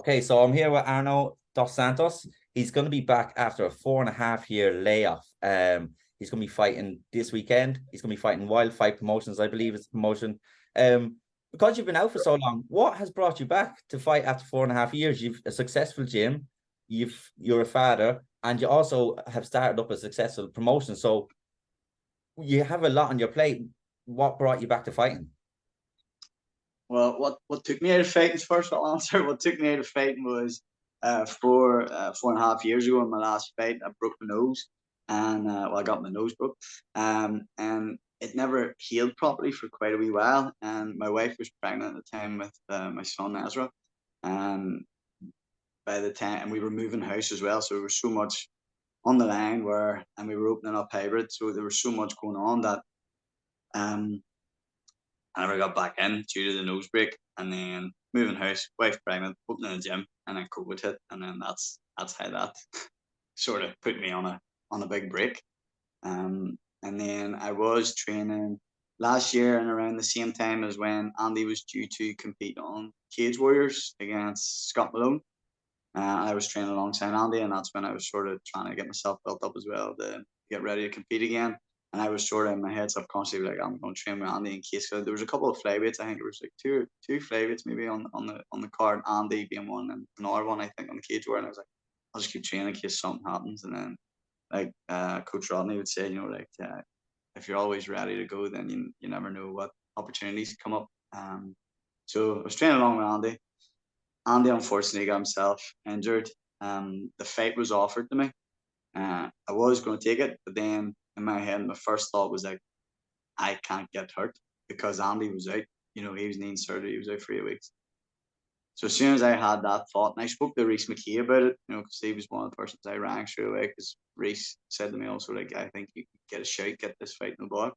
Okay, so I'm here with Arnaud dos Santos. He's going to be back after a 4.5 year layoff. He's going to be fighting this weekend. He's going to be fighting Wild Fight Promotions, I believe it's the promotion. Because you've been out for so long, what has brought you back to fight after 4.5 years? You've a successful gym, you're a father, and you also have started up a successful promotion. So you have a lot on your plate. What brought you back to fighting? Well, what took me out of fighting first? I'll answer. What took me out of fighting was 4.5 years ago in my last fight, I broke my nose, and I got my nose broke, and it never healed properly for quite a wee while. And my wife was pregnant at the time with my son Ezra, and by the time and we were moving house as well, so there was so much on the line and we were opening up hybrid, so there was so much going on that um I never got back in due to the nose break, and then moving house, wife pregnant, opening a gym, and then COVID hit, and then that's how that sort of put me on a big break. And then I was training last year and around the same time as when Andy was due to compete on Cage Warriors against Scott Malone. I was training alongside Andy, and that's when I was sort of trying to get myself built up as well to get ready to compete again. And I was sort of in my head subconsciously like, I'm going to train with Andy in case. Cause there was a couple of flyweights. I think there was like two flyweights maybe on the card. Andy being one and another one I think on the cage where. And I was like, I'll just keep training in case something happens. And then like Coach Rodney would say, if you're always ready to go, then you never know what opportunities come up. So I was training along with Andy. Andy unfortunately got himself injured. The fight was offered to me. I was going to take it, but then in my head, my first thought was like, I can't get hurt because Andy was out. He was needing surgery. He was out for 8 weeks. So as soon as I had that thought, and I spoke to Reese McKee about it, because he was one of the persons I rang straight away, because Reese said to me also, like, I think you could get a shout, get this fight in the ball.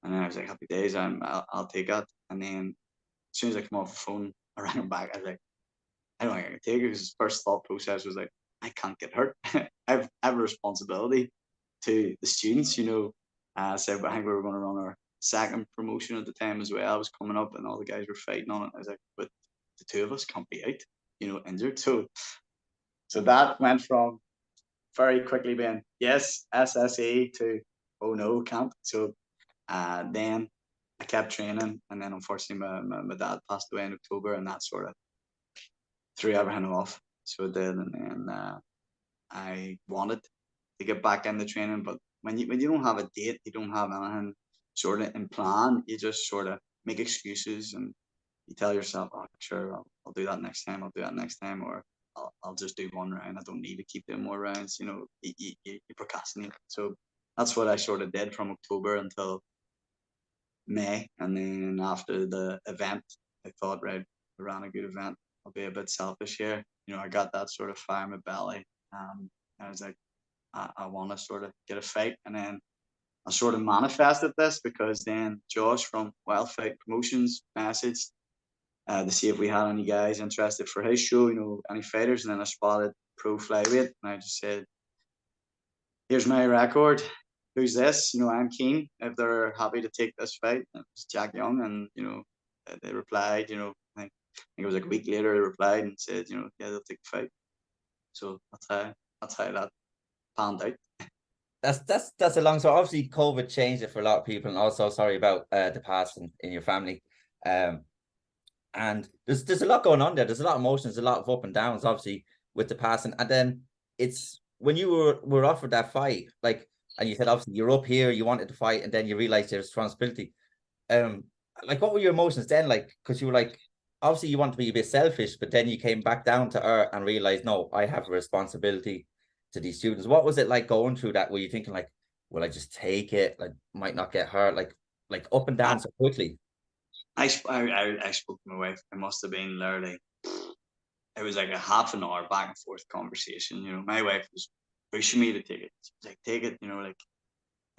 And then I was like, happy days, I'll take that. And then as soon as I come off the phone, I rang him back. I was like, I don't think I can take it, because his first thought process was like, I can't get hurt. I have a responsibility to the students, so I think we were going to run our second promotion at the time as well. I was coming up and all the guys were fighting on it. I was like, but the two of us can't be out, injured. So that went from very quickly being, yes, SSE to, oh no, can't. So then I kept training, and then unfortunately my dad passed away in October, and that sort of threw everything off. So it did, and then I wanted to get back into training, but when you don't have a date, you don't have anything sort of in plan. You just sort of make excuses, and you tell yourself, "Oh, sure, I'll do that next time. I'll do that next time," or I'll just do one round. I don't need to keep doing more rounds. You procrastinate. So that's what I sort of did from October until May, and then after the event, I thought, right, I ran a good event. I'll be a bit selfish here. I got that sort of fire in my belly. I was like, I want to sort of get a fight. And then I sort of manifested this because then Josh from Wild Fight Promotions messaged to see if we had any guys interested for his show, any fighters. And then I spotted Pro Flyweight, and I just said, here's my record. Who's this? I'm keen if they're happy to take this fight. And it's Jack Young, and they replied. I think it was like a week later. They replied and said, yeah, they'll take the fight. So that's how that panned out. That's a long. So obviously COVID changed it for a lot of people, and also sorry about the passing in your family. And there's a lot going on there. There's a lot of emotions, a lot of up and downs, obviously, with the passing. And then it's when you were offered that fight, like, and you said obviously you're up here, you wanted to fight, and then you realized your responsibility. Like, what were your emotions then? Like, because you were like, obviously you want to be a bit selfish, but then you came back down to earth and realized, no, I have a responsibility to these students. What was it like going through that? Were you thinking like, will I just take it? Like, might not get hurt? Like up and down so quickly. I spoke to my wife. It must have been literally, it was like a half an hour back and forth conversation. My wife was pushing me to take it. She was like, take it, like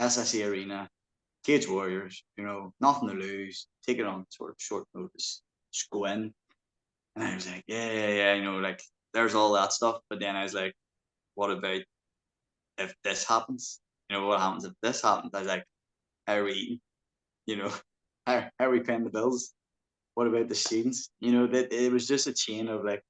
SSE Arena, Cage Warriors, nothing to lose. Take it on sort of short notice. Just go in. And I was like, yeah, like there's all that stuff. But then I was like, what about if this happens? What happens if this happens? I was like, how are we eating? How are we paying the bills? What about the students? That it was just a chain of like,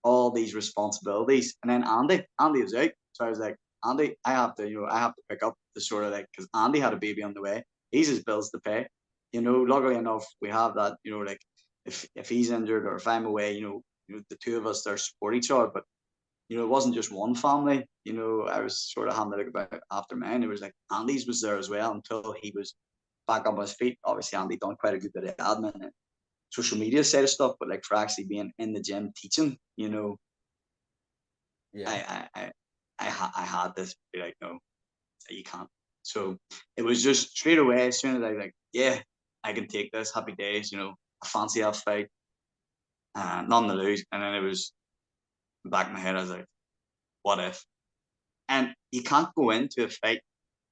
all these responsibilities. And then Andy was out. So I was like, Andy, I have to pick up the sort of like, because Andy had a baby on the way. He's his bills to pay. Luckily enough, we have that, like if he's injured or if I'm away, the two of us there support each other. But it wasn't just one family. I was sort of having to look about after mine. It was like Andy's was there as well until he was back on his feet. Obviously, Andy done quite a good bit of admin and social media side of stuff, but like for actually being in the gym teaching, Yeah. I had this be like, no, you can't. So it was just straight away as soon as I was like, yeah, I can take this. Happy days, I fancy that fight, none to lose. And then it was back in my head. I was like, what if? And you can't go into a fight,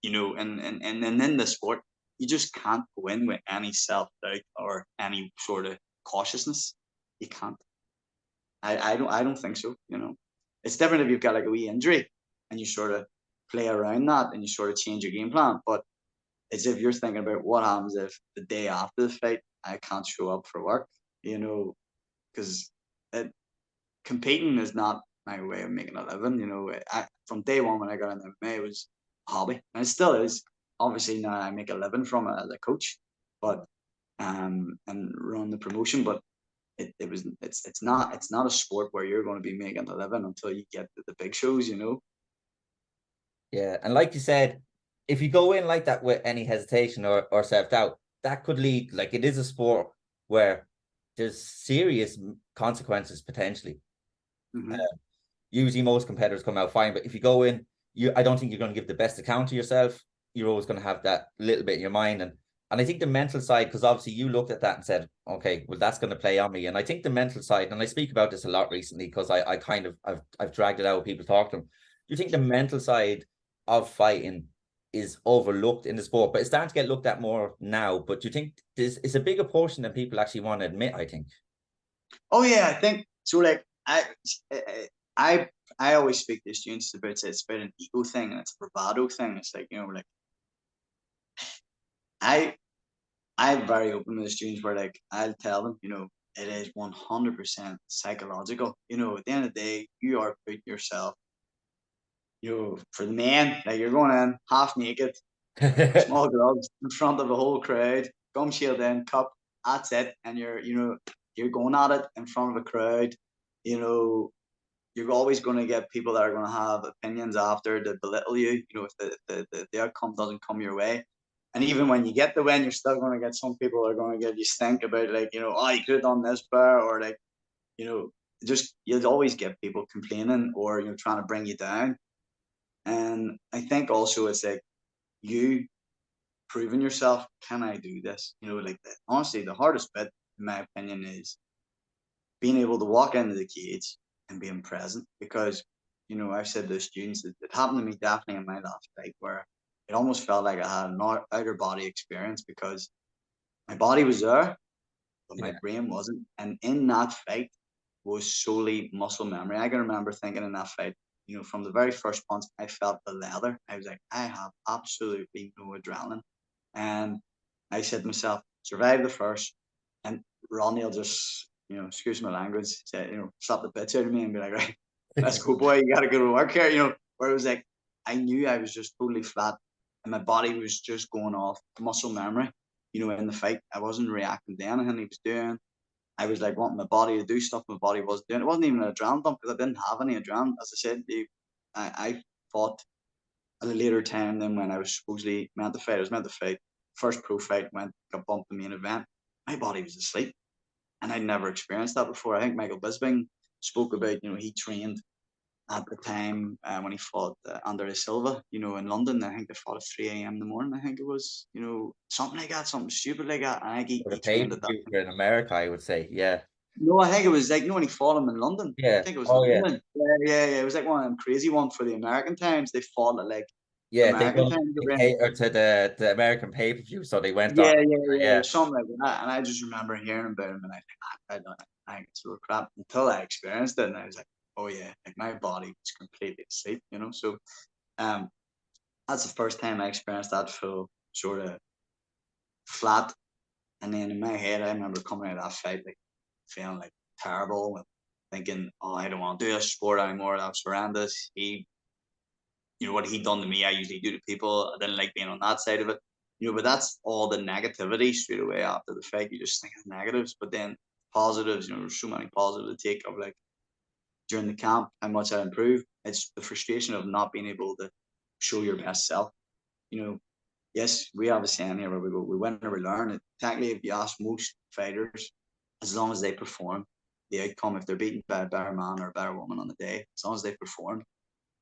and in the sport, you just can't go in with any self doubt or any sort of cautiousness. You can't. I don't think so. It's different if you've got like a wee injury and you sort of play around that and you sort of change your game plan. But it's if you're thinking about what happens if the day after the fight I can't show up for work, because competing is not my way of making a living. From day one when I got into MMA, it was a hobby, and it still is. Obviously now I make a living from it as a coach, but and run the promotion. But it's not a sport where you're going to be making a living until you get to the big shows. Yeah. And like you said, if you go in like that with any hesitation or self-doubt, that could lead, like, it is a sport where there's serious consequences potentially. Mm-hmm. Usually most competitors come out fine, but if you go in, I don't think you're going to give the best account of yourself. You're always going to have that little bit in your mind. And I think the mental side, because obviously you looked at that and said, okay, well, that's going to play on me. And I think the mental side, and I speak about this a lot recently because I kind of I've dragged it out with people talk to them. Do you think the mental side of fighting is overlooked in the sport? But it's starting to get looked at more now. But do you think this is a bigger portion than people actually want to admit, I think? Oh yeah, I think so. Like I I always speak to students about it. It's about an ego thing and it's a bravado thing. It's like like I I'm very open with the students where like I'll tell them it is 100% psychological. At the end of the day, you are putting yourself. For the men, like you're going in half naked, small gloves in front of the whole crowd, gum shield in, cup, that's it, and you're going at it in front of a crowd. You know, you're always going to get people that are going to have opinions after to belittle you. If the outcome doesn't come your way, and even when you get the win, you're still going to get some people that are going to give you stink about like oh you could have done this better or like you know just you'll always get people complaining or trying to bring you down. And I think also it's like you proving yourself. Can I do this? Like honestly, the hardest bit, in my opinion, is being able to walk into the cage and being present. Because I've said to students that it happened to me definitely in my last fight where it almost felt like I had an outer body experience because my body was there, but my Yeah. brain wasn't. And in that fight was solely muscle memory. I can remember thinking in that fight, from the very first punch, I felt the leather. I was like, I have absolutely no adrenaline. And I said to myself, survive the first. And Ronnie will just, excuse my language, say, slap the bits out of me and be like, right, let's go, boy, you got to go to work here. Where it was like, I knew I was just totally flat and my body was just going off muscle memory, in the fight. I wasn't reacting to anything he was doing. I was like wanting my body to do stuff my body was doing. It wasn't even an adrenaline dump because I didn't have any adrenaline. As I said, I fought at a later time than when I was supposedly meant to fight. I was meant to fight. First pro fight got bumped the main event. My body was asleep, and I'd never experienced that before. I think Michael Bisping spoke about he trained at the time when he fought Andre Silva, in London. I think they fought at 3 a.m. in the morning. I think it was, something like that, something stupid like that. And I think Or the he trained pay at that. per view in America, I would say. Yeah. No, I think it was like, when he fought him in London. I Yeah. think it was Oh, yeah. London. Yeah, yeah, yeah. It was like one of them crazy ones for the American times. They fought at like Yeah. They American don't times. cater to the American pay per view, so they went on. Yeah, yeah, yeah. It Yeah. was something like that. And I just remember hearing about him and I think, I don't know. I think it's real crap until I experienced it. And I was like, oh, yeah, like my body was completely asleep. So um, that's the first time I experienced that full sort of flat. And then in my head, I remember coming out of that fight, like feeling like terrible. thinking, oh, I don't want to do this sport anymore. That was horrendous. What he done to me, I usually do to people. I didn't like being on that side of it. But that's all the negativity straight away after the fight. You just think of negatives, but then positives. There's so many positives to take of like during the camp, how much I improved. It's the frustration of not being able to show your best self. Yes, we have a saying here where we go, we win or we learn. Technically, if you ask most fighters, as long as they perform, the outcome, if they're beaten by a better man or a better woman on the day, as long as they perform,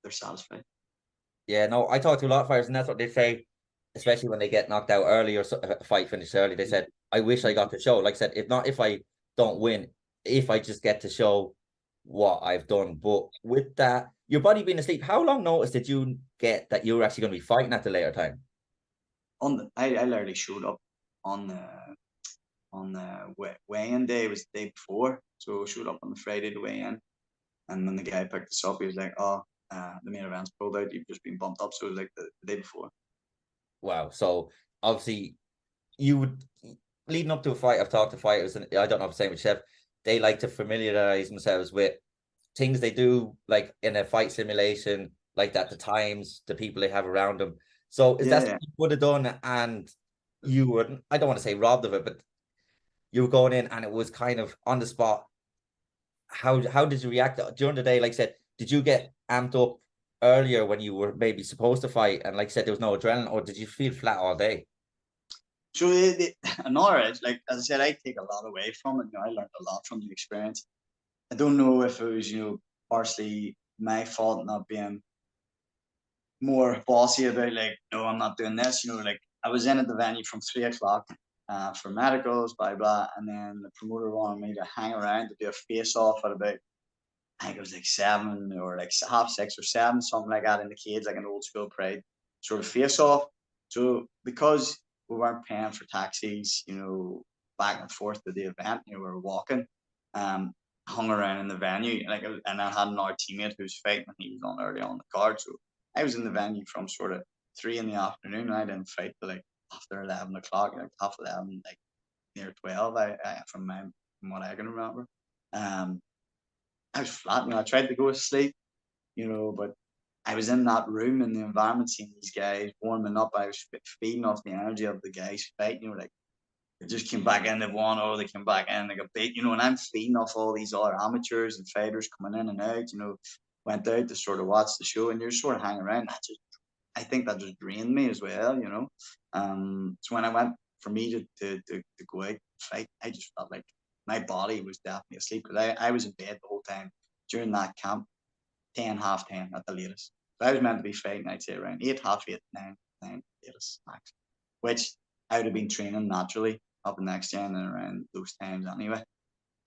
they're satisfied. Yeah, no, I talk to a lot of fighters, and that's what they say, especially when they get knocked out early or a fight finished early. They said, I wish I got to show. Like I said, if I don't win, if I just get to show what I've done. But with that, your body being asleep, how long notice did you get that you were actually going to be fighting at the later time? I literally showed up on the weigh-in day. It was the day before, so I showed up on the Friday to weigh in, and when the guy picked us up, he was like, "Oh, the main event's pulled out. You've just been bumped up." So it was like the day before. Wow. So obviously you would, leading up to a fight, I've talked to fighters, and I don't know if I'm saying with Chef, they like to familiarize themselves with things they do, like in a fight simulation, like that, the times, the people they have around them. So is that Yeah, something you would have done, and you would, I don't want to say robbed of it, but you were going in and it was kind of on the spot. How did you react during the day? Like I said, did you get amped up earlier when you were maybe supposed to fight, and like I said, there was no adrenaline, or did you feel flat all day? so another edge, like as I said, I take a lot away from it. I learned a lot from the experience. I don't know if it was partially my fault not being more bossy about like, no, I'm not doing this. Like I was in at the venue from 3 o'clock for medicals, blah blah, and then the promoter wanted me to hang around to do a face off at about, I think it was like 7 or like 6:30 or 7, something like that in the cage, like an old school Pride sort of face off. So because we weren't paying for taxis, back and forth to the event, we were walking, um, hung around in the venue, and I had another teammate who was fighting, and he was on early on the card. So I was in the venue from sort of 3 in the afternoon, and I didn't fight till like after 11 o'clock, like half 11, like near 12. From what I can remember. Um, I was flat. I tried to go to sleep, but I was in that room in the environment, seeing these guys warming up. I was feeding off the energy of the guys fighting. Like they just came back in, they've won, or they came back in, they got beat, and I'm feeding off all these other amateurs and fighters coming in and out. Went out to sort of watch the show, and you're sort of hanging around. I think that just drained me as well. So when I went for me to go out and fight, I just felt like my body was definitely asleep, because I was in bed the whole time during that camp, 10, half 10 at the latest. So I was meant to be fighting, I'd say around 8, half 8, 9, 9 latest max, which I would have been training naturally up in next gen and around those times anyway.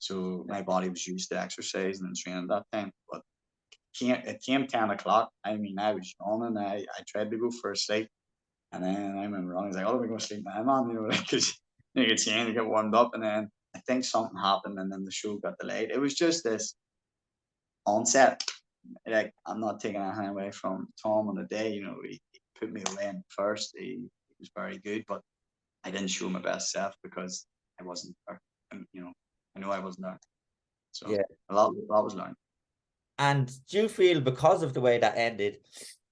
So my body was used to exercising and training that time. But it came 10 o'clock. I mean, I was yawning. I tried to go for a sleep. And then I remember Ronnie's like, "Oh, we're going to sleep now, man." Because you get seen, you get warmed up. And then I think something happened, and then the show got delayed. It was just this onset. Like, I'm not taking anything away from Tom on the day. He put me away in first. He was very good, but I didn't show my best self because I wasn't there. And, I know I wasn't there. So Yeah. a lot was learned. And do you feel, because of the way that ended,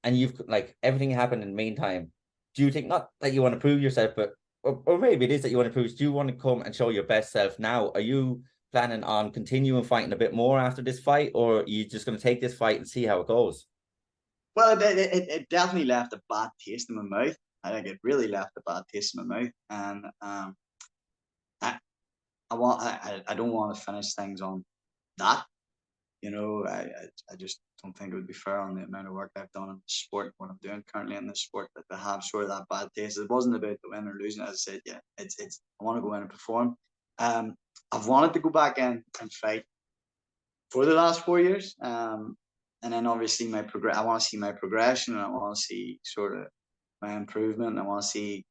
and you've like everything happened in the meantime, do you think, not that you want to prove yourself, but or maybe it is that you want to prove, do you want to come and show your best self now? Are you planning on continuing fighting a bit more after this fight, or are you just going to take this fight and see how it goes? Well, it definitely left a bad taste in my mouth. I think it really left a bad taste in my mouth, and I I don't want to finish things on that. I just don't think it would be fair on the amount of work I've done in the sport, what I'm doing currently in this sport, that to have sort of that bad taste. It wasn't about the win or losing. As I said, yeah, it's I want to go in and perform. Um, I've wanted to go back in and fight for the last 4 years. And then obviously I want to see my progression, and I want to see sort of my improvement. And I want to see,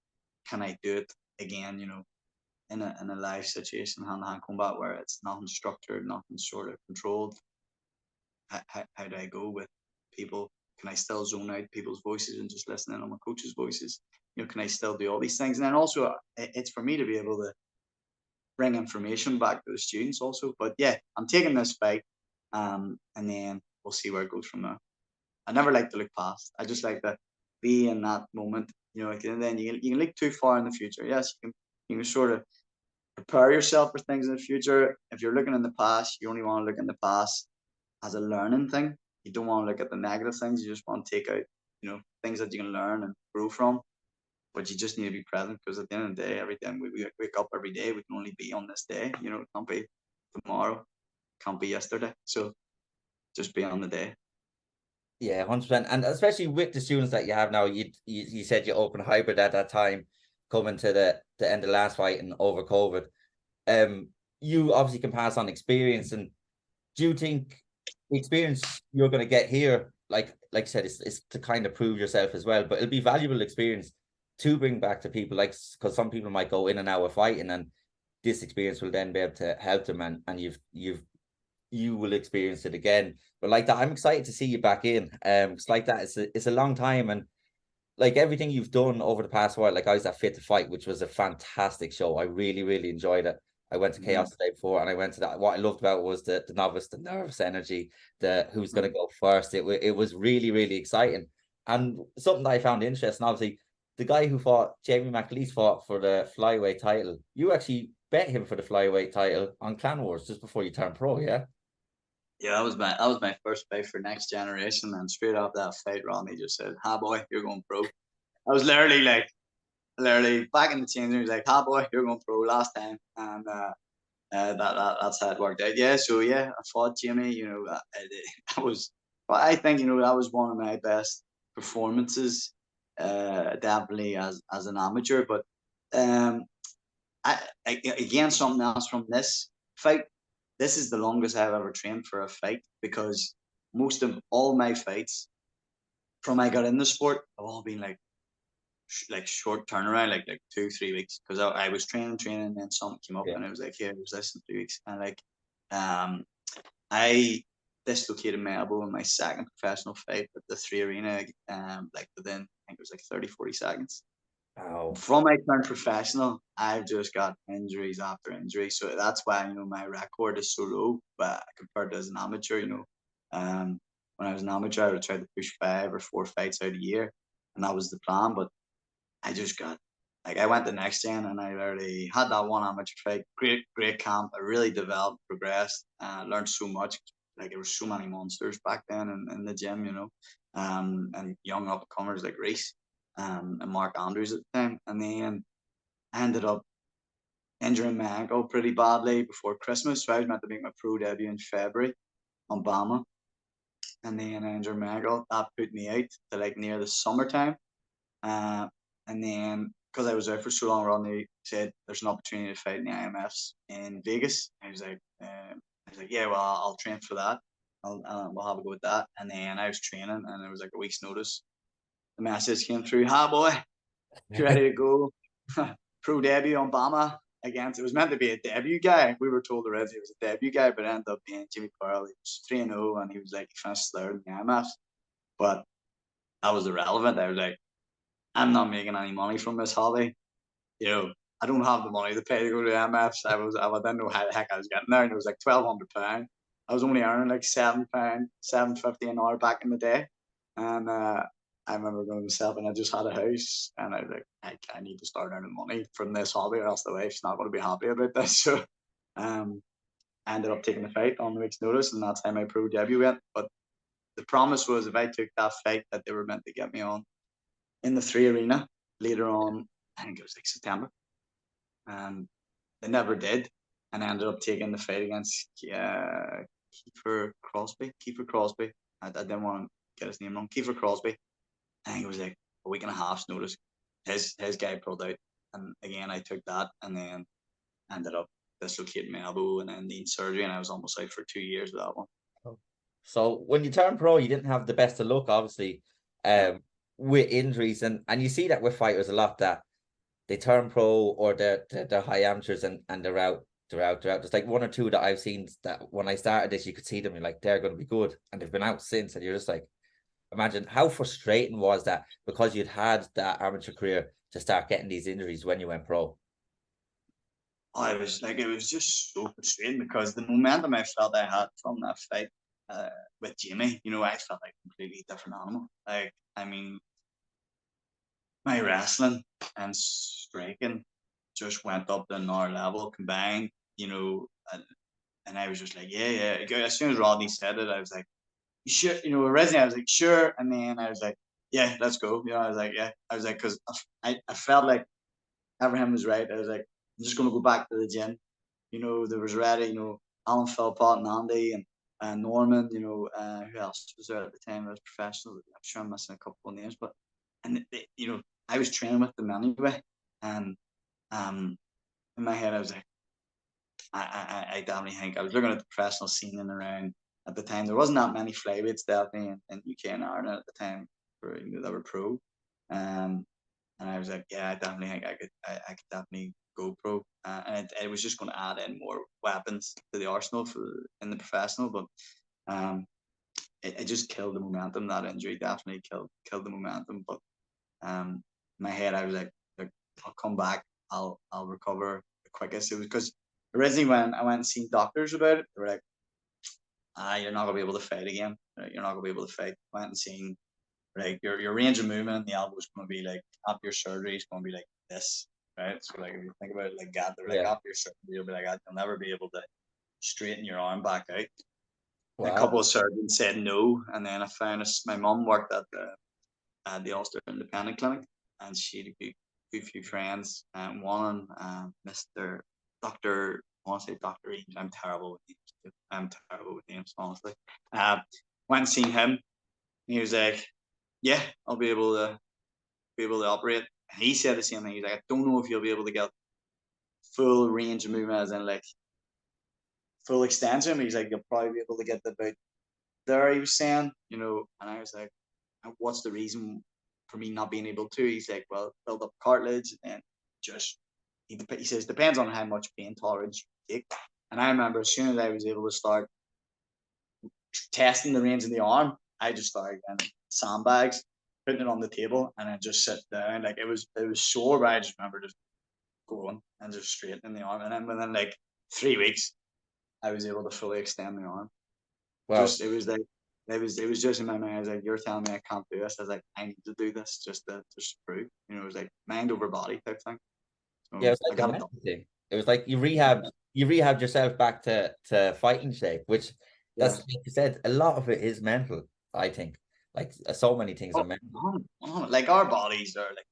can I do it again, in a live situation, hand to hand combat, where it's nothing structured, nothing sort of controlled. How do I go with people? Can I still zone out people's voices and just listen in on my coach's voices? Can I still do all these things? And then also, it's for me to be able to bring information back to the students also. But yeah, I'm taking this fight. And then we'll see where it goes from there. I never like to look past. I just like to be in that moment. And then you can look too far in the future. Yes, you can sort of prepare yourself for things in the future. If you're looking in the past, you only want to look in the past as a learning thing. You don't want to look at the negative things. You just want to take out, things that you can learn and grow from. But you just need to be present, because at the end of the day, every time we wake up every day, we can only be on this day. It can't be tomorrow, can't be yesterday. So just be on the day. Yeah, 100%. And especially with the students that you have now, you said you opened hybrid at that time, coming to the end of the last fight and over COVID. You obviously can pass on experience. And do you think the experience you're going to get here, like I said, is to kind of prove yourself as well, but it'll be valuable experience to bring back to people, like, because some people might go in and out of fighting, and this experience will then be able to help them, and you will experience it again. But like that, I'm excited to see you back in. It's like that. It's a long time, and like everything you've done over the past while. Like I was at Fit to Fight, which was a fantastic show. I really, really enjoyed it. I went to Chaos the day before, and I went to that. What I loved about it was the novice, the nervous energy, the who's going to go first. It was really, really exciting, and something that I found interesting. Obviously, the guy who fought Jamie McAleese fought for the flyweight title. You actually bet him for the flyweight title on Clan Wars just before you turned pro, yeah? Yeah, that was my first fight for Next Generation, and straight off that fight, Ronnie just said, "Ha boy, you're going pro." I was literally back in the changing room. He's like, "Ha boy, you're going pro last time," and that's how it worked out. Yeah, so yeah, I fought Jimmy. I was, I think that was one of my best performances, definitely as an amateur. But um, again, something else from this fight. This is the longest I've ever trained for a fight, because most of all my fights from I got in the sport have all been like short turnaround, like 2-3 weeks, because I was training, and then something came up, Yeah. and it was like, here, it was this in 3 weeks, and I dislocated my elbow in my second professional fight at the 3 Arena, like within, I think it was like 30-40 seconds. Wow. From my turned professional, I've just got injuries after injury. So that's why, my record is so low, but compared to as an amateur, when I was an amateur, I would try to push 5 or 4 fights out a year, and that was the plan. But I just got, like, I went the Next Gen, and I already had that one amateur fight. Great camp. I really developed, progressed, learned so much. Like, there were so many monsters back then in the gym, and young up and comers like Reese, and Mark Andrews at the time. And then I ended up injuring my ankle pretty badly before Christmas. So I was meant to make my pro debut in February on Bama. And then I injured my ankle. That put me out to like near the summertime. And then, because I was out for so long, Rodney said there's an opportunity to fight in the IMFs in Vegas. I was like, yeah, well, I'll train for that. We'll have a go with that. And then I was training, and there was like a week's notice. The message came through, "Hi boy, you ready to go? Pro debut on Bama against." It was meant to be a debut guy. We were told already it was a debut guy, but it ended up being Jimmy Pearl. He was 3-0, and he was like, he finished third in the IMFs. But that was irrelevant. I was like, I'm not making any money from this hobby. I don't have the money to pay to go to the IMFs. I didn't know how the heck I was getting there, and it was like £1,200. I was only earning like £7, £7.50 an hour back in the day, and I remember going to myself, and I just had a house, and I was like, I need to start earning money from this hobby, or else the wife's not going to be happy about this. So, I ended up taking the fight on the week's notice, and that's how my pro debut went. But the promise was, if I took that fight, that they were meant to get me on in the 3 Arena later on. I think it was like September. They never did, and I ended up taking the fight against Kiefer Crosby. Kiefer Crosby. I didn't want to get his name wrong. Kiefer Crosby. I think it was like a week and a half's notice. His guy pulled out, and again I took that, and then ended up dislocating my elbow and then needing surgery, and I was almost out for 2 years with that one. So when you turned pro, you didn't have the best of luck, obviously, with injuries, and you see that with fighters a lot, that they turn pro or they're high amateurs, and they're out. There's like one or two that I've seen that when I started this, you could see them, you're like, they're going to be good, and they've been out since, and you're just like, imagine how frustrating was that, because you'd had that amateur career, to start getting these injuries when you went pro. It was just so frustrating, because the momentum I felt I had from that fight, with Jamie, you know, I felt like a completely different animal. Like, I mean, my wrestling and striking just went up to another level combined, you know, and I was just like, yeah, yeah. As soon as Rodney said it, I was like, you sure? You know, originally I was like, sure. And then I was like, yeah, let's go. You know, I was like, yeah. I was like, because I felt like Abraham was right. I was like, I'm just going to go back to the gym. You know, there was ready, you know, Alan Philpott and Andy and Norman, you know, who else was there at the time? I was professional. I'm sure I'm missing a couple of names, but, and you know, I was training with them anyway. And in my head, I was like, I definitely think I was looking at the professional scene in around at the time. There wasn't that many flyweights definitely in UK and Ireland at the time for, you know, that were pro. Um, and I was like, yeah, I definitely think I could definitely go pro. And it was just going to add in more weapons to the arsenal for in the professional, but it just killed the momentum. That injury definitely killed the momentum. But in my head, I was like, I'll come back. I'll recover the quickest. It was because originally when I went and seen doctors about it, they were like, you're not gonna be able to fight again. Right? You're not gonna be able to fight. Went and seen, right, your range of movement in the elbow is gonna be like after your surgery is gonna be like this, right? So like if you think about it like that, they're like Yeah. after your surgery you'll be like that. You'll never be able to straighten your arm back out. And a Wow. couple of surgeons said no, and then I found my mum worked at the Ulster Independent Clinic, and she had a good few friends. One, Mr. Doctor, I want to say Doctor Eaton. I'm terrible with names. I'm terrible with names, honestly. Went and seen him. He was like, "Yeah, I'll be able to operate." And he said the same thing. He's like, "I don't know if you'll be able to get full range of movement, as in like full extension." He's like, "You'll probably be able to get the about there." He was saying, you know, and I was like, what's the reason for me not being able to? He's like, well, build up cartilage and just, he says, depends on how much pain tolerance you take. And I remember as soon as I was able to start testing the range in the arm, I just started getting sandbags, putting it on the table, and then just sit down. Like it was sore, but I just remember just going and just straightening the arm. And then within like 3 weeks, I was able to fully extend the arm. Wow. Just it was like it was just in my mind. I was like, you're telling me I can't do this. I was like, I need to do this just to prove. You know, it was like mind over body type thing. Yeah, it So was I like a got it done. mental thing. It was like Yeah, you rehabbed yourself back to fighting shape, which that's yeah. like you said, a lot of it is mental, I think. Like so many things are Oh, mental. like our bodies are like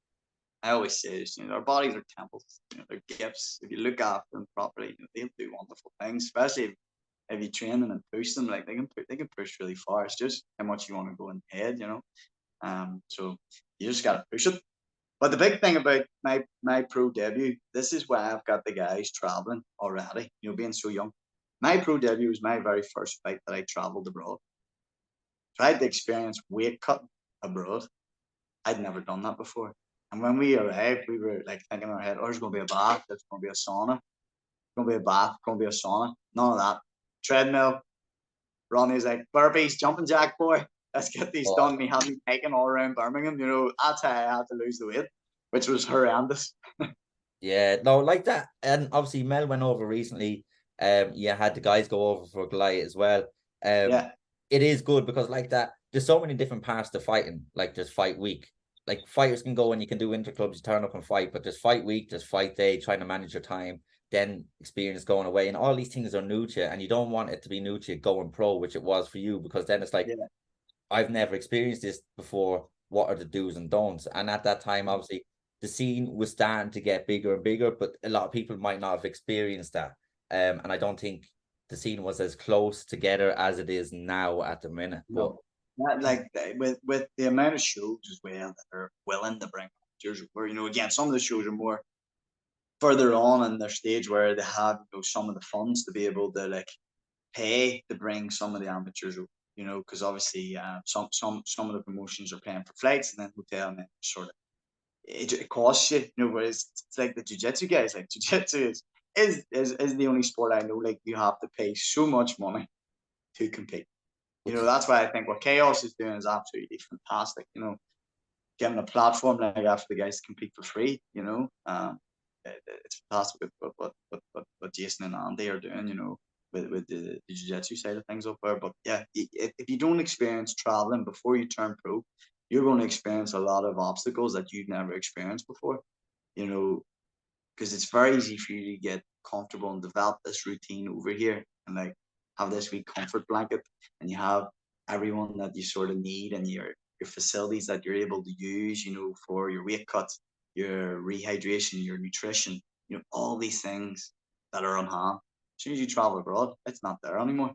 I always say this, you know, our bodies are temples. You know, they're gifts. If you look after them properly, you know, they'll do wonderful things. Especially if you train them and push them, like they can push really far. It's just how much you want to go in the head, you know. So you just got to push it. But the big thing about my pro debut, this is why I've got the guys traveling already. You know, being so young. My pro debut was my very first fight that I traveled abroad. So I had to experience weight cutting abroad. I'd never done that before. And when we arrived, we were like thinking in our head, oh, there's going to be a bath, there's going to be a sauna, there's going to be a bath, there's going to be a sauna. None of that. Treadmill. Ronnie's like, burpees, jumping jack, boy. Let's get these Oh, done. We had me hiking all around Birmingham. You know, that's how I had to lose the weight, which was horrendous. yeah, no, like that. And obviously Mel went over recently. You had the guys go over for Goliath as well. Um, Yeah, it is good because like that, there's so many different parts to fighting. Like there's fight week. Like fighters can go and you can do interclubs, you turn up and fight, but there's fight week, there's fight day, trying to manage your time, then experience going away. And all these things are new to you, and you don't want it to be new to you going pro, which it was for you, because then it's like, yeah. I've never experienced this before. What are the do's and don'ts? And at that time, obviously, the scene was starting to get bigger and bigger, but a lot of people might not have experienced that. And I don't think the scene was as close together as it is now at the minute. But No, that, like with the amount of shows as well that are willing to bring actors over. You know, again, some of the shows are more further on in their stage where they have, you know, some of the funds to be able to like pay to bring some of the amateurs over. You know, because obviously some of the promotions are paying for flights and then hotel and then sort of it costs you. You know, whereas it's like the jiu-jitsu guys. Like jiu-jitsu is the only sport I know like you have to pay so much money to compete. You which know, is that's why I think what Chaos is doing is absolutely fantastic. You know, getting a platform like that for the guys to compete for free. You know, it's fantastic what Jason and Andy are doing. You know, with the jiu-jitsu side of things up there. But yeah, if you don't experience traveling before you turn pro, you're going to experience a lot of obstacles that you've never experienced before. You know, because it's very easy for you to get comfortable and develop this routine over here and like have this wee comfort blanket, and you have everyone that you sort of need, and your facilities that you're able to use, for your weight cuts, your rehydration, your nutrition, all these things that are on hand. As soon as you travel abroad, it's not there anymore.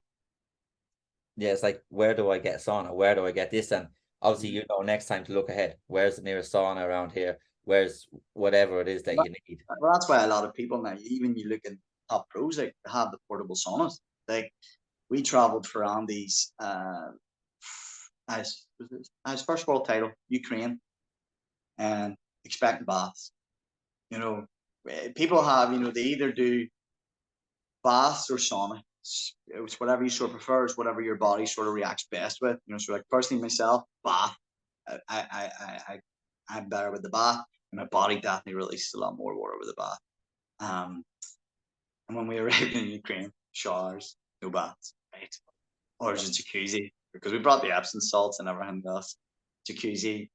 Yeah, it's like, where do I get sauna? Where do I get this? And obviously, next time to look ahead, where's the nearest sauna around here? Where's whatever it is that you need? Well, that's why a lot of people now, even you look at top pros, like they have the portable saunas. Like we traveled for Andy's as first world title, Ukraine, and expecting baths. People have, they either do baths or sauna. It's whatever you sort of prefer. It's whatever your body sort of reacts best with. So like personally myself, bath. I'm better with the bath, and my body definitely releases a lot more water with the bath. And when we arrived in Ukraine, showers, no baths, right? Or just a jacuzzi, because we brought the Epsom salts and everything else. Jacuzzi.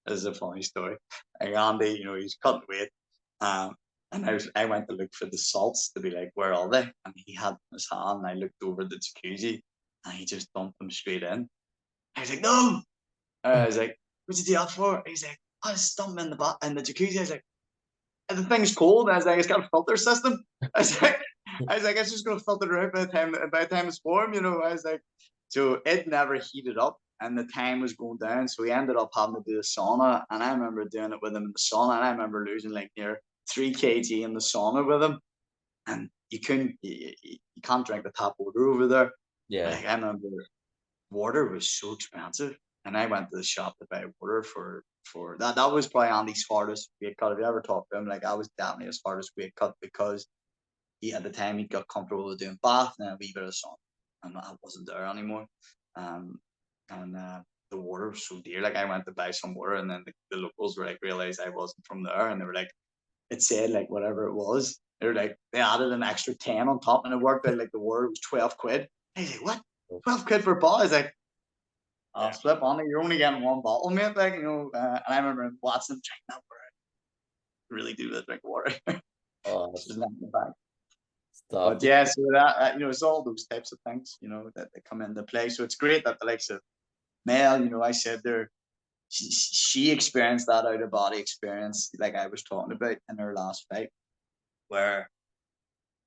This is a funny story. Like Andy, he's cutting weight. And I went to look for the salts to be like, where are they? And he had them in his hand, and I looked over the jacuzzi, and he just dumped them straight in. I was like, no. I was like, what'd you do that for? He's like, I just dumped them in the jacuzzi. I was like, and the thing's cold. And I was like, it's got a filter system. It's just gonna filter it out by the time it's warm. I was like, so it never heated up, and the time was going down. So we ended up having to do the sauna, and I remember doing it with him in the sauna, and I remember losing like near 3 kg in the sauna with him, and you can't drink the tap water over there. Yeah. Like, I remember water was so expensive, and I went to the shop to buy water for that. That was probably Andy's hardest weight cut. If you ever talked to him, like I was definitely his hardest weight cut, because at the time he got comfortable with doing bath and a wee bit of sun, and I wasn't there anymore. And the water was so dear. Like I went to buy some water, and then the locals were like, realized I wasn't from there, and they were like, it said like whatever it was. They were like, they added an extra 10 on top, and it worked out like the water was 12 quid. I was like, what? 12 quid for a bottle? I was like, I'll slip on it. You're only getting one bottle, mate. Like, and I remember watching them drink that water. Really do that, drink water. Oh, Just not in the bag. stop. But yeah, so that it's all those types of things, that come into play. So it's great that the likes of Mel, I said there, she experienced that out of body experience, like I was talking about in her last fight, where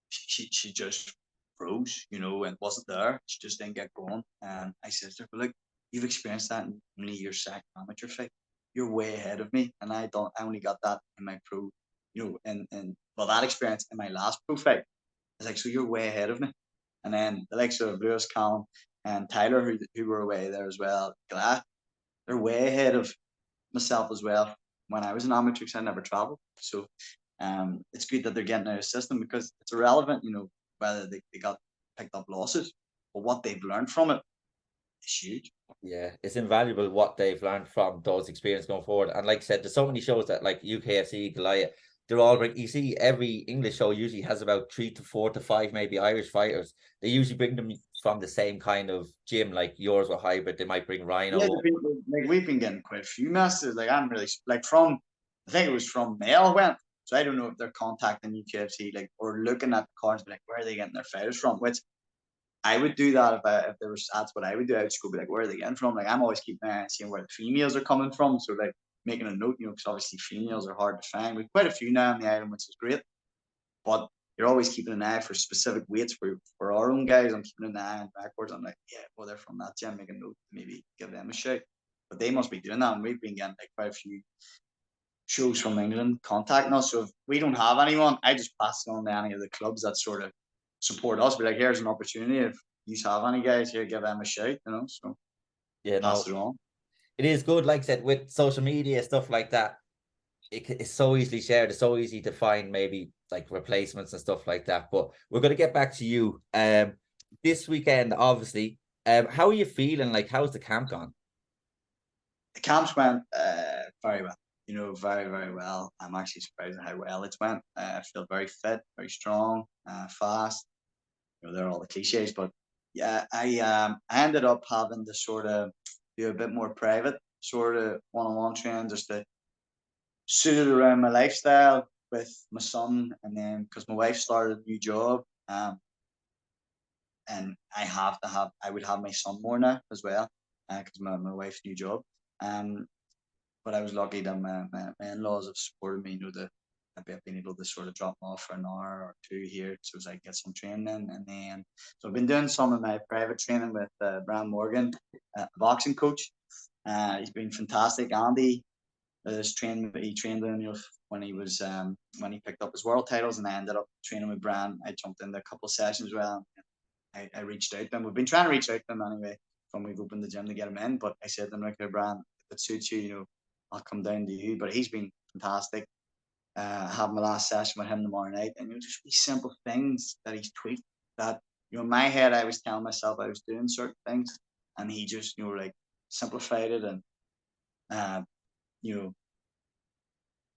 she just froze, and wasn't there. She just didn't get going. And I said to her, but look, you've experienced that in only your second amateur fight. You're way ahead of me, and I only got that in my pro, and well, that experience in my last pro fight. I was like, so you're way ahead of me. And then the likes of Lewis, Callum, and Tyler, who were away there as well, they're way ahead of myself as well. When I was an amateur, because I never traveled. So it's good that they're getting out of the system, because it's irrelevant, whether they got picked up losses, but what they've learned from it is huge. Yeah, it's invaluable what they've learned from those experiences going forward. And like I said, there's so many shows that like UKFC, Goliath, they're all bring. You see, every English show usually has about 3 to 4 to 5 maybe Irish fighters. They usually bring them from the same kind of gym, like yours were hybrid. They might bring Rhino. Yeah, like we've been getting quite a few messages. Like I'm really like from, I think it was from Mail went. So I don't know if they're contacting UKFC like or looking at the cards, like where are they getting their fighters from? Which I would do that if there was, that's what I would do. I would just go be like, where are they getting from? Like I'm always keeping an eye on seeing where the females are coming from. So like making a note, because obviously females are hard to find. We've quite a few now on the island, which is great. But you're always keeping an eye for specific weights for our own guys. I'm keeping an eye on backwards. I'm like, yeah, well, they're from that gym. Make a note, maybe give them a shout. But they must be doing that. And we've been getting like quite a few shows from England contacting us. So if we don't have anyone, I just pass it on to any of the clubs that sort of support us. Be like, here's an opportunity. If you have any guys here, give them a shout, So Yeah, pass no, it on. it is good. Like I said, with social media, stuff like that, it's so easily shared. It's so easy to find maybe like replacements and stuff like that. But we're going to get back to you. This weekend, obviously. How are you feeling? Like, how's the camp gone? The camps went very well. Very, very well. I'm actually surprised at how well it's went. I feel very fit, very strong, fast. they're all the cliches. But yeah, I ended up having to sort of do a bit more private sort of one-on-one training just to suit it around my lifestyle with my son, and then because my wife started a new job, and I would have my son more now as well, because my wife's new job. Um, but I was lucky that my in-laws have supported me, that I've been able to sort of drop them off for an hour or two here, so as I get some training, and then so I've been doing some of my private training with Brian Morgan, a boxing coach. He's been fantastic. Andy he trained him, when he was when he picked up his world titles, and I ended up training with Brian. I jumped into a couple of sessions with him. I reached out to him. We've been trying to reach out to him anyway from we've opened the gym to get him in. But I said to him, like, hey, Brian, if it suits you, I'll come down to you. But he's been fantastic. I had my last session with him tomorrow night, and just these simple things that he's tweaked. That in my head, I was telling myself I was doing certain things, and he just like simplified it and you know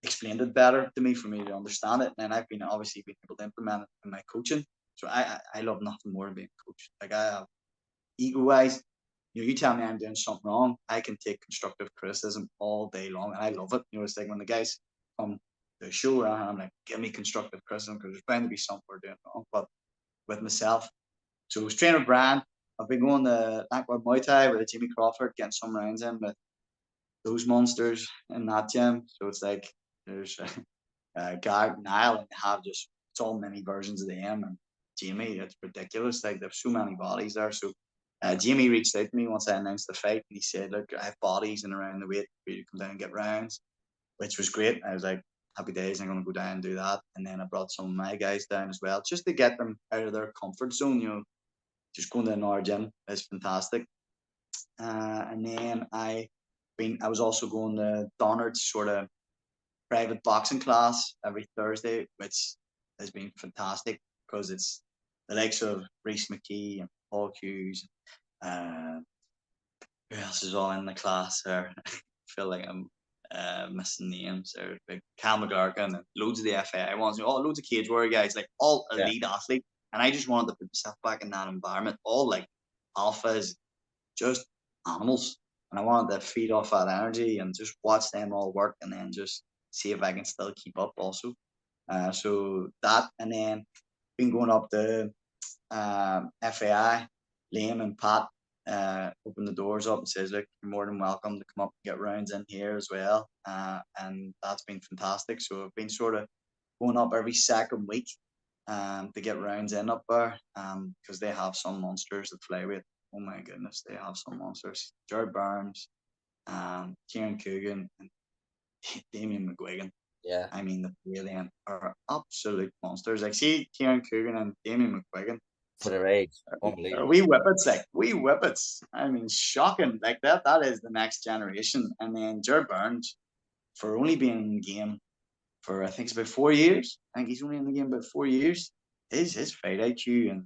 explained it better to me for me to understand it. And then I've been obviously been able to implement it in my coaching. So I love nothing more than being a coach. Like, I have ego wise, you tell me I'm doing something wrong, I can take constructive criticism all day long, and I love it. It's like when the guys come to the show, and I'm like, give me constructive criticism because there's bound to be something we're doing wrong. But with myself, so I was training Brand. I've been going to Blackwood Muay Thai with Jimmy Crawford, getting some rounds in with those monsters in that gym. So it's like there's Garrett and Niall, and they have just so many versions of them. And Jamie, it's ridiculous. Like, there's so many bodies there. So Jamie reached out to me once I announced the fight, and he said, look, I have bodies in around the weight for you to come down and get rounds, which was great. I was like, happy days, I'm going to go down and do that. And then I brought some of my guys down as well, just to get them out of their comfort zone. Just going to another gym is fantastic. And then I was also going to Donard's sort of private boxing class every Thursday, which has been fantastic because it's the likes of Reese McKee and Paul Hughes. Who else is all in the class there? I feel like I'm missing names. There's big Cal McGarkin and loads of the FAI ones. Loads of cage warrior guys, like all elite athletes. And I just wanted to put myself back in that environment. All like alphas, just animals. And I wanted to feed off that energy and just watch them all work, and then just see if I can still keep up also. So that, and then been going up to FAI, Liam and Pat open the doors up and says, look, you're more than welcome to come up and get rounds in here as well. And that's been fantastic. So I've been sort of going up every second week to get rounds in up there, because they have some monsters at flyweight. Oh my goodness, they have some monsters. Jared Burns, Kieran Coogan, and Damien McGuigan. Yeah. I mean, the three of them are absolute monsters. Like, see Kieran Coogan and Damien McGuigan. For their age. Are Unbelievable. wee whippets, like wee whippets. I mean, shocking. Like that is the next generation. And then Jared Burns, for only being in the game for, I think it's about 4 years. I think he's only in the game about 4 years. His fight IQ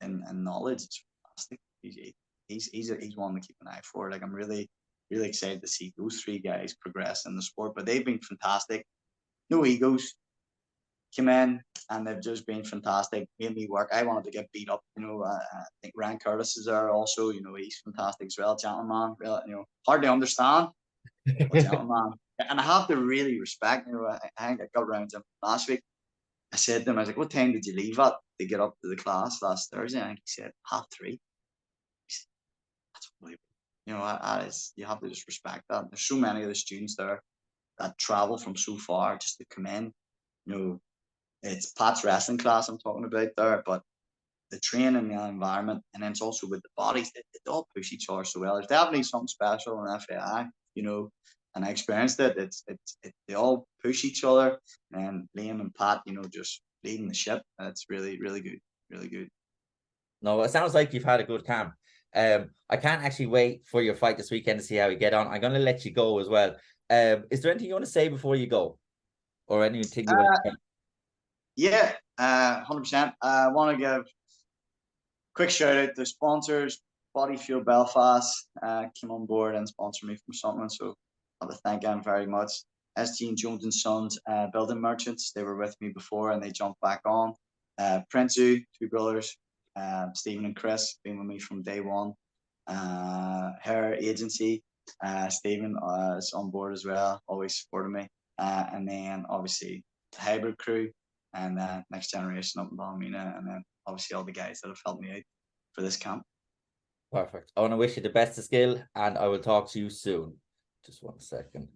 and knowledge is fantastic. He's one to keep an eye for. Like, I'm really excited to see those three guys progress in the sport. But they've been fantastic. No egos. Came in, and they've just been fantastic. Made me work. I wanted to get beat up. I think Ryan Curtis is there also. He's fantastic as well. Gentleman. Hard to understand, but gentleman. And I have to really respect. I think I got rounds in last week. I said to him, I was like, what time did you leave at to get up to the class last Thursday? I think he said 3:30. Said, that's unbelievable. That is, you have to just respect that. There's so many of the students there that travel from so far just to come in. It's Pat's wrestling class I'm talking about there, but the training, the environment, and then it's also with the bodies. They all push each other so well. There's definitely something special in FAI, and I experienced it. They all push each other, and Liam and Pat, just leading the ship. That's really, really good, really good. No, it sounds like you've had a good camp. I can't actually wait for your fight this weekend to see how you get on. I'm going to let you go as well. Is there anything you want to say before you go, or anything you want to say? Yeah, 100%. I want to give a quick shout out to sponsors. Body Fuel Belfast came on board and sponsored me from something, so I want to thank them very much. SG and Jones and Sons Building Merchants, they were with me before and they jumped back on. Prince two brothers, Stephen and Chris been with me from day one. Her agency, Stephen is on board as well, always supporting me. And then obviously the hybrid crew and Next Generation up in Ballymena, and then obviously all the guys that have helped me out for this camp. Perfect. I want to wish you the best of skill, and I will talk to you soon. Just 1 second.